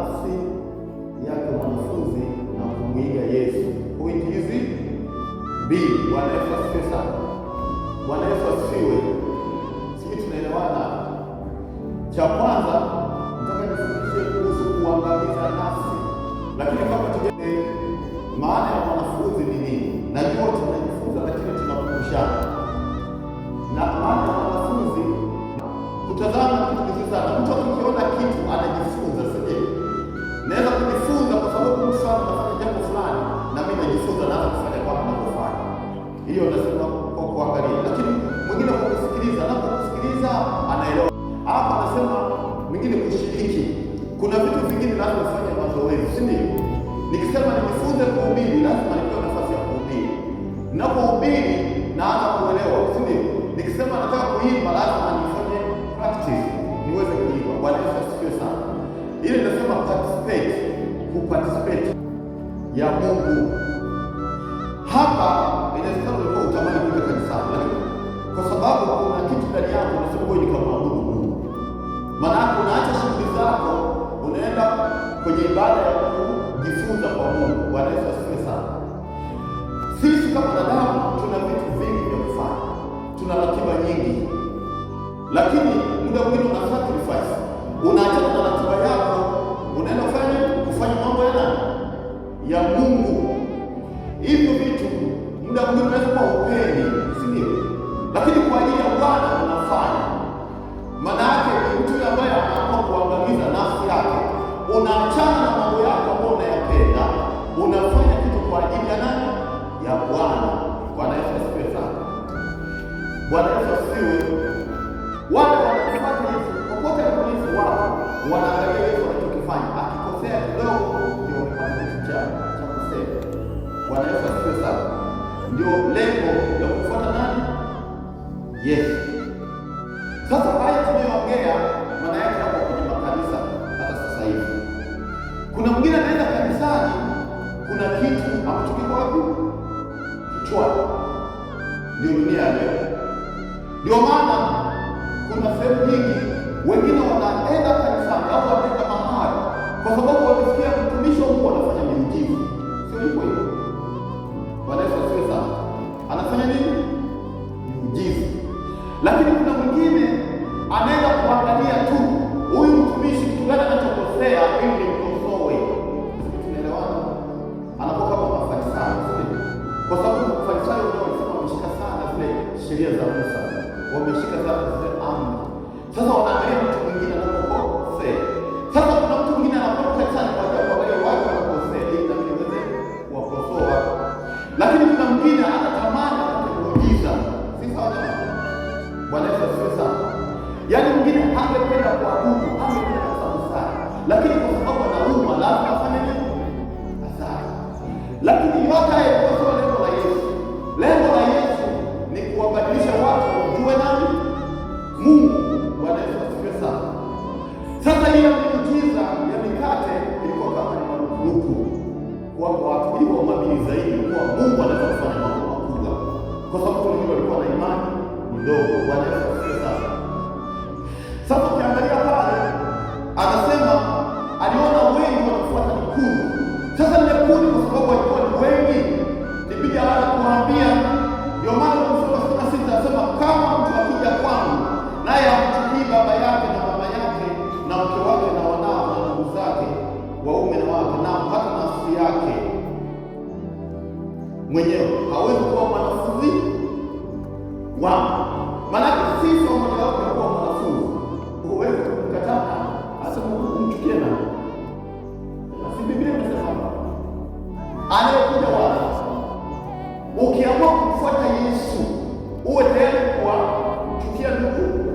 nafsi yake mwanafunzi na kumwiga Yesu. Pointi hizi mbili. Bwana Yesu asifiwe sana. Bwana Yesu asifiwe. Sisi tunaelewana. Cha kwanza nataka nifundishe kuhusu kuangamiza nafsi. Lakini kama tujue maana ya mwanafunzi ni nini? Najua tunajifunza lakini tunakumbushana. Na maana ya mwanafunzi kutazama kitu kizuri sana. Mtu akiona kitu anajifunza, sije? Naweza kujifunza kwa sababu mtu sana anafanya jambo fulani na mimi najifunza na kufanya kama anavyofanya. Hiyo nasema kwa kuangalia. Lakini mwingine kwa kusikiliza, na kusikiliza anaelewa. Hapa anasema mwingine kushiriki. Kuna vitu vingine lazima ufanye mazoezi, si ndio? Nikisema nijifunze kuhubiri, lazima nipewe nafasi ya kuhubiri. Ninapohubiri naanza kuelewa, si ndio? Nikisema nataka kuimba, lazima nifanye practice niweze kuimba. Bwana Yesu asifiwe sana. Ile nasema participate, kuparticipate ya Mungu. Hapa inawezekana ulikuwa utamani kuja kanisani, lakini kwa sababu kuna kitu ndani yako unasema wewe nikamwabudu Mungu. Maana yake unaacha shughuli zako, unaenda kwenye ibada ya kujifunza kwa Mungu. Bwana Yesu asifiwe sana. Sisi kama wanadamu tuna vitu vingi vya kufanya. Tuna ratiba nyingi. Lakini muda mwingine una sacrifice. Unaachana na ratiba yako, unaenda kufanya mambo ya nani? Ya Mungu. Hivyo vitu muda mwingine unaweza upendi, si ndio? Lakini kwa ajili ya Bwana unafanya. Maana yake ni mtu ambaye anaamua kuangamiza nafsi yake. Unaachana na mambo yako ambayo unayapenda, unafanya kitu kwa ajili ya nani? Ya Bwana. Bwana Yesu asifiwe sana. Bwana Yesu asifiwe. Wale wanafuata Yesu, popote alipo Yesu wao, wanaangalia Yesu anachokifanya. Akikosea kidogo ndio wamepata kitu cha kusema. Bwana Yesu asifiwe sana. Ndio lengo la kufuata nani? Yesu. Sasa haya tunayoongea maana yake hapo kwenye makanisa hata sasa hivi. Kuna mwingine anaenda kanisani, kuna kitu ambacho kiko wapi? Kichwani. Ndio dunia leo. Ndio maana kuna sehemu nyingi wengine wanaenda kanisani au wanaenda mahali kwa sababu wamesikia mtumishi wa Mungu anafanya miujiza. Sio hivyo hivyo. Bwana Yesu asifiwe sana. Anafanya nini? Miujiza. Lakini kuna mwingine anaenda kuangalia tu huyu mtumishi kitu gani anachokosea ili nimkosoe. Tunaelewana? Anakuwa kama Mafarisayo, sio? Kwa sababu Mafarisayo ndio wanasema wameshika sana zile sheria za Musa. Wameshika sana zile amri. Sasa wanaangalia mtu mwingine anapokosea. Sasa kuna mtu mwingine anapotoka sana kwa sababu wale watu wanakosea ili na mimi niweze kuwakosoa. Lakini kuna mwingine anatamani kuujiza. Si sawa jamani? Bwana Yesu asifiwe sana. Yaani mwingine hangependa kuabudu, hangependa kusali. Lakini kwa sababu anauma lazima afanye nini? Asali. Lakini yote haya kwa lengo la Yesu. Lengo la Yesu ni kuwabadilisha watu wajue nani? Mungu. Bwana Yesu asifiwe sana. Sasa hiyo miujiza ya mikate ilikuwa kama ni marufuku kwa watu ili waamini zaidi kwa Mungu anaweza kufanya mambo makubwa. Kwa sababu wengine walikuwa na imani ndogo. Bwana Yesu asifiwe sana. Sasa ukiangalia pale anasema aliona wengi wanafuata kundi. Sasa ile kundi kwa sababu walikuwa ni wengi, nibidi aanze kuambia. Ndio maana tunasema sisi tunasema kama mtu akija kwangu naye amchukii baba yake na mama yake na mke wake na wanao na ndugu zake waume na wake na hata nafsi yake mwenyewe, hawezi kuwa mwanafunzi wangu. Maana sisi wa mmoja wapo kwa mwanafunzi. Huwezi kumkataa, asema kumchukia na. Si Biblia inasema hapa. Anayekuja wala. Ukiamua kufuata Yesu, uwe tayari kuchukia ndugu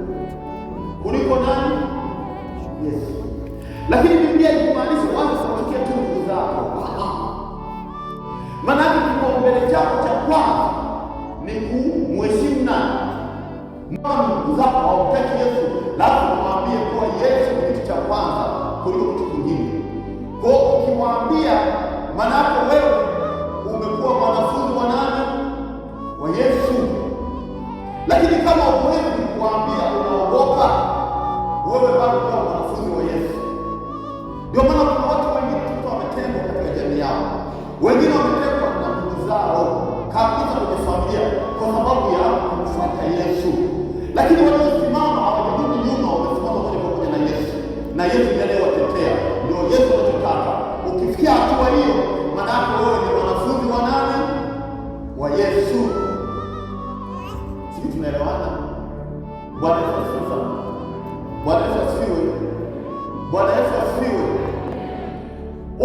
kuliko nani? Yesu. Lakini Biblia inamaanisha watu kuchukia tu ndugu zako. Maana kipaumbele chako cha kwanza ni kumheshimu nani? Ndugu zako hawataki Yesu, lazima umwambie kuwa Yesu ni kitu cha kwanza kuliko kitu kingine. Kwa hiyo ukiwaambia, maana yake wewe umekuwa mwanafunzi wa nani? Wa Yesu. Lakini kama huwezi kuambia, unaogopa, wewe bado ni mwanafunzi wa Yesu. Ndio maana lakini waliosimama hawajarudi nyuma, wamesimama moja kwa moja na Yesu, na Yesu ndiye anayewatetea. Ndio Yesu anachotaka. Ukifikia hatua hiyo, maana yake wewe ni mwanafunzi wa nani? Wa Yesu. Sisi tunaelewana? Bwana Yesu asifiwe. Bwana Yesu asifiwe. Bwana Yesu asifiwe.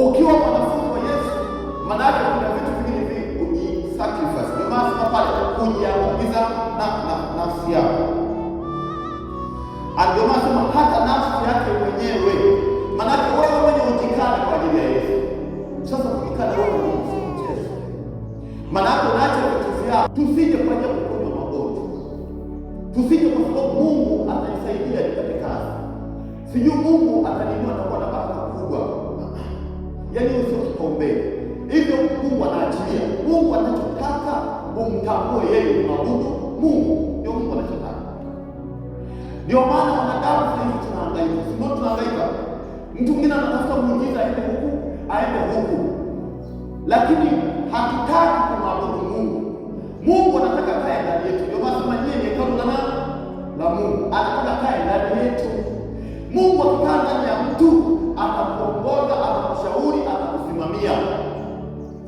Ukiwa mwanafunzi wa Yesu, maana yake kuna vitu vingine sacrifice. Ndio maana sema pale kujiangamiza na nafsi yako. Ndio maana sema hata nafsi yake mwenyewe. Maana yake wewe mwenyewe ujikane kwa ajili ya Yesu. Sasa kujikana wewe ni mchezo. Maana yake unaacha vitu vyako. Tusije kwa ajili ya kunywa magoti. Tusije kwa sababu Mungu atanisaidia katika kazi. Sijui Mungu ataninua na kuwa na baraka kubwa. Yaani usio kipaumbele. Hivyo Mungu anaachilia. Mungu anachotaka umtambue yeye, kumwabudu Mungu. Ndio Mungu anachotaka. Ndio maana wanadamu sasa tunahangaika. Sio tunahangaika. Mtu mwingine anatafuta muujiza aende huku, aende huku. Lakini hatutaki kumwabudu Mungu. Mungu anataka kae ndani yetu. Ndio maana sema yeye ni hekalu la Mungu. Anataka kae ndani yetu. Mungu akikaa ndani ya mtu, atakuongoza, atakushauri, atakusimamia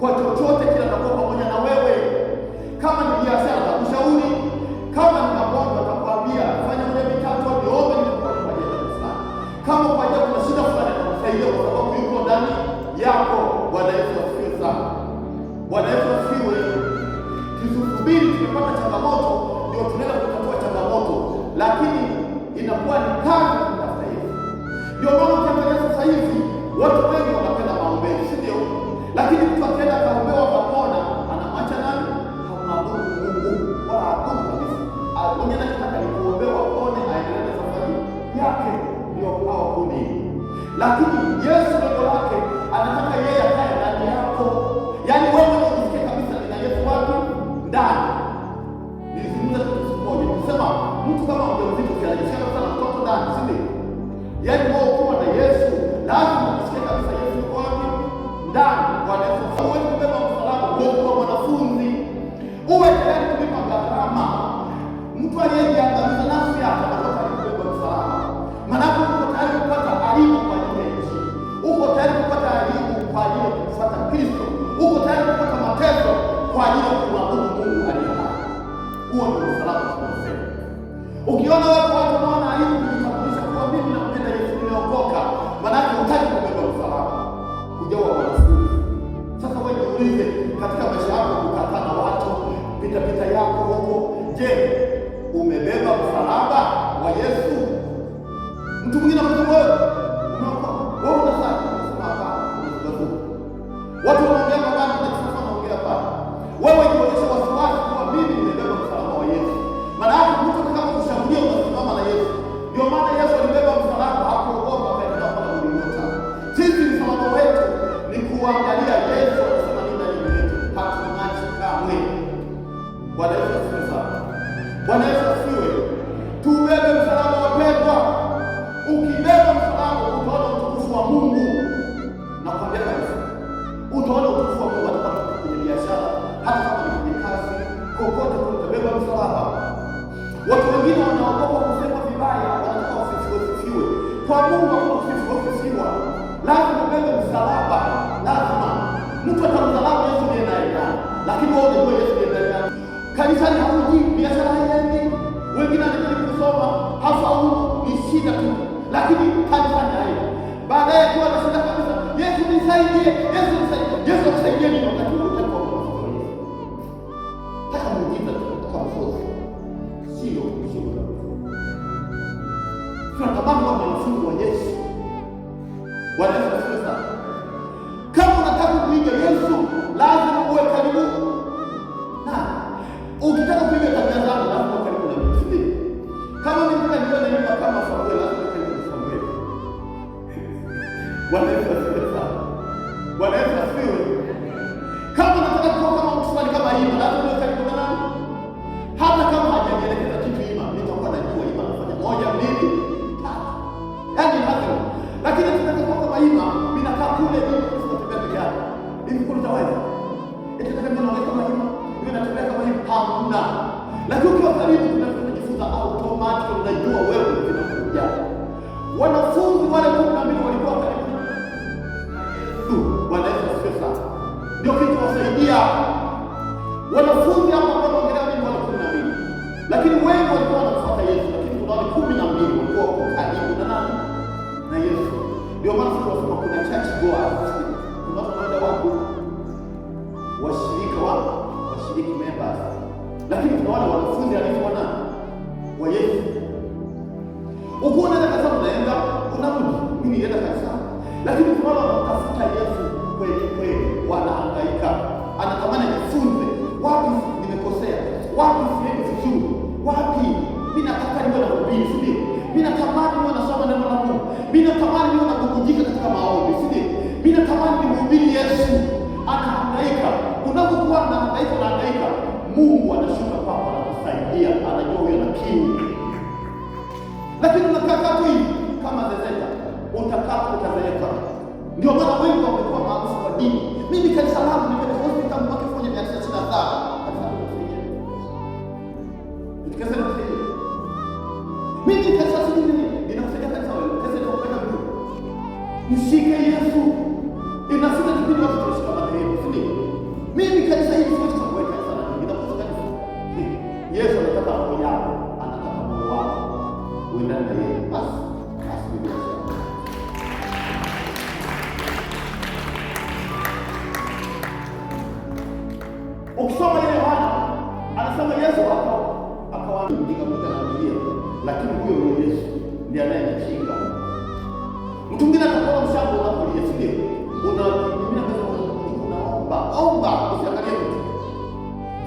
kwa chochote kile, atakuwa pamoja na wewe. Kama ni biashara atakushauri, kama ni magonjwa atakwambia fanya moja mitatu, niombe nikupe kwa ajili ya sana. Kama kwa ajili kuna shida fulani atakusaidia kwa sababu yuko ndani yako. Bwana Yesu asifiwe sana. Bwana Yesu asifiwe. Tusubiri tukipata changamoto ndio tunaenda kutatua changamoto, lakini inakuwa ni kazi kutafuta Yesu. Ndio maana ukiangalia sasa hivi watu wengi wanapenda maombezi, si ndio? Lakini mtu akienda kaombewa kapona, anamwacha nani? Hamwabudu Mungu wala hakumu kabisa. Mwenye anataka ni kuombewa pone, aendelee na safari yake, ndio hao kundi. Lakini Yesu ndio lake anataka yeye akae ndani yako. Yaani wewe unajisikia kabisa na Yesu wako ndani. Nilizungumza kitu kimoja, nikisema mtu kama mjamzito anajisikia sana mtoto ndani, si ndio? Yaani wewe ukiwa na Yesu lazima usikie kabisa Yesu yuko wapi? Ndani. Bwana Yesu. Uwe kubeba msalaba, uwe kuwa mwanafunzi, uwe tayari kulipa gharama. Mtu aliyejiangamiza nafsi yake anataka kubeba msalaba. Maana uko tayari kupata aibu kwa ajili ya nchi. Uko tayari kupata aibu kwa ajili ya kufuata Kristo. Uko tayari kupata mateso kwa ajili ya kumwabudu Mungu aliye hai. Huo ndio msalaba tunasema. Ukiona watu wanaona aibu kujitambulisha kwa mimi nampenda Yesu, nimeokoka, maana hutaki kubeba msalaba. Kujawa wanafunzi. Sasa wewe jiulize katika maisha yako, kukaa na watu, pita yako huko, je, umebeba msalaba wa Yesu? Mtu mwingine anasema wewe unasema hapa, watu wanaongea mabaya na sasa wanaongea pale. Wewe jionyeshe wasiwasi kwa mimi nimebeba msalaba wa Yesu. Maana hapo mtu atakapokushambulia unasimama na Yesu. Ndio maana Yesu alibeba msalaba, hakuogopa, akaenda kwa Golgotha. Sisi msalaba wetu ni kuangalia Yesu anasema nini ndani yetu. Hatumwachi kamwe. Bwana Yesu asifiwe sana. Bwana Yesu asifiwe. Tubebe msalaba wapendwa. Ukibeba msalaba utaona utukufu wa Mungu. Nakwambia kabisa. Utaona utukufu wa Mungu hata kwenye biashara, hata kama ni kwenye kazi, kokote utabeba msalaba. Watu wengine wanaogopa kusema vibaya, wanataka usifiwe. Kwa Mungu hakuna usifiwa. Lazima ubebe msalaba. Lazima. Mtu atamdharau Yesu ndiye naye, lakini wewe unajua Yesu ndiye ndani. Kanisani hauji, biashara haiendi. Wengine wanataka kusoma, hafaulu, ni shida tu. Lakini kanisani haendi. Baadaye kwa anashinda kabisa, Yesu nisaidie, Yesu nisaidie. Yesu akusaidie nini wakati wewe unataka kuokoka? Taka muujiza tu, taka msozi. Sio. Tunatamani kuwa wanafunzi wa Yesu. Bwana Yesu asifiwe sana. Kama unataka kuiga Yesu, lazima uwe karibu na. Ukitaka kuiga tabia zake, lazima uwe karibu na Mungu. Kama mimi nataka niwe kama Samuel, lazima uwe karibu na Samuel. Bwana Yesu asifiwe sana. Bwana Yesu asifiwe. Kama unataka kuwa kama mswali kama hii, lazima uwe karibu na nani? Hata kama hajajielekeza kitu hima, nitakuwa najua hima anafanya 1, 2, 3. Yaani hata. Lakini tunataka kuwa kama hima, mimi nakaa kule mimi tunatembea peke yake. Hivi kuna taweza? Tunataka mimi naona kama hima, mimi natembea kama hima, hamna. Lakini ukiwa karibu tunajifunza automa Uko unaenda kanisa, unaenda unarudi, mimi nienda kanisa, lakini tunaona wanatafuta Yesu kweli, wanahangaika, anatamani nifunze wapi nimekosea, wapi siendi vizuri, wapi mimi nataka niwe na ubiri, si ndio? Mimi natamani niwe nasoma neno la Mungu, mimi natamani niwe nabubujika katika maombi, si ndio? Mimi natamani nimhubiri Yesu. Anahangaika. Unapokuwa unahangaika, Mungu anashuka kwako, anakusaidia, anajua wewe una kiu. Lakini unakaa tu hivi kama zezeta, utakapozeeka. Ndio maana wengi wamekuwa maarufu wa dini. Mimi kanisa langu nimepeleka hospitali mwaka 1997. Nikasema hivi. Mimi kanisa sisi ninakusaidia kanisa wewe. Kanisa ndio kwenda mbele. Mshike Yesu. Inafika kipindi watu tunashika madhehebu, si ndio? Mimi kanisa hili sio kwa kuweka sana. Ninapokuwa kanisa. Yesu anataka moyo wako, anataka moyo wako. Uendane na yeye. Basi Biblia. Ukisoma ile Yohana, anasema Yesu akawaambia mjinga na Biblia, lakini huyo ni Yesu ndiye anayechinga. Mtu mwingine atakuwa mshamba unapolia, si ndio? Unaomba, usiangalie mtu.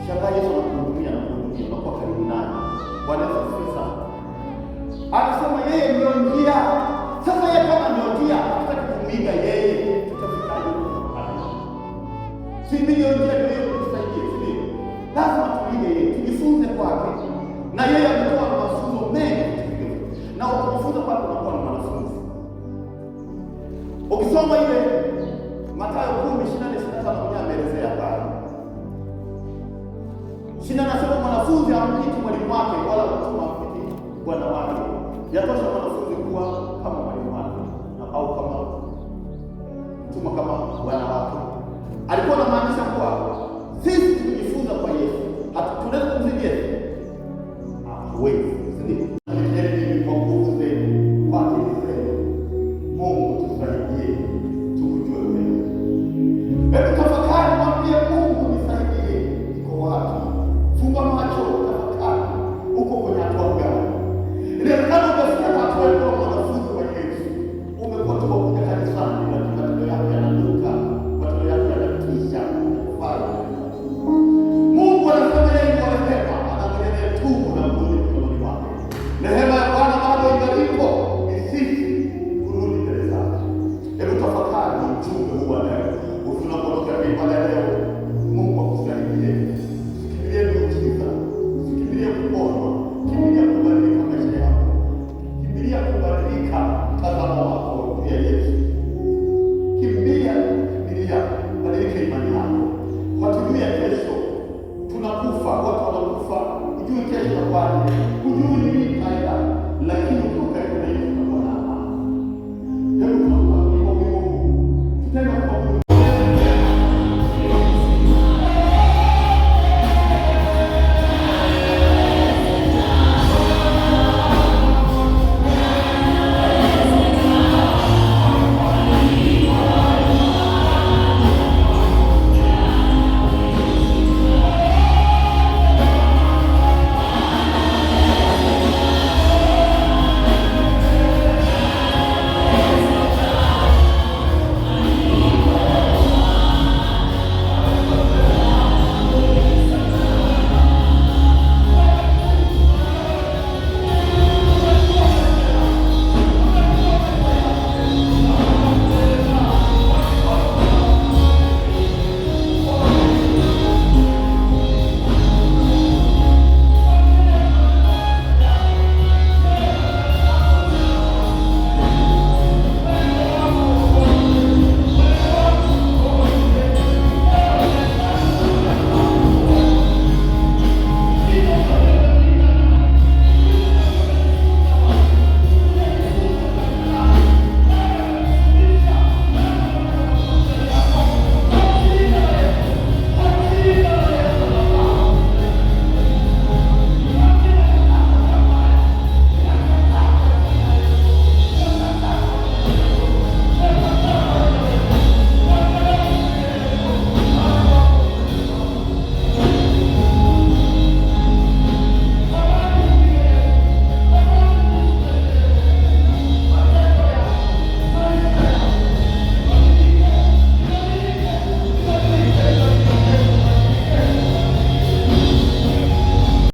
Shangaa Yesu anakuhudumia unakuwa karibu naye. Bwana Yesu asifiwe sana. Anasema yeye ndio njia. Sasa yeye kama ndio njia, hataki kumuiga yeye, tutafikaje huko pale? Si ndio njia ndio kutusaidia, si ndio? Lazima tuige yeye, tujifunze kwake. Na yeye ametoa mafunzo mengi. Na ukijifunza kwake unakuwa na mwanafunzi. Ukisoma ile Mathayo 10:24-25 mwenyewe ameelezea pale. Shina nasema mwanafunzi hampiti mwalimu wake, wala mtumwa hampiti bwana wake. Yatosha mwanafunzi kuwa kama mwalimu wake au kama mtumwa kama bwana wake. Alikuwa anamaanisha kuwa sisi tukijifunza kwa Yesu, tunaweza kumzidi Yesu. Hatuwezi, sisi kwa nguvu zetu, kwa akili zetu. Mungu tusaidie tukujue wewe. Hebu tafakari, mwambie Mungu nisaidie, iko wapi? Funga macho, tafakari, uko kwenye hatua gani? Inawezekana umesikia hatua ya mwanafunzi wa Yesu, umekuwa tu kuja kanisani, lakini matendo yako yananuka, matendo yako yanatisha, kufanya. Mungu anasema yeye ni rehema, anakuletea tubu na kurudi mikononi mwake. Rehema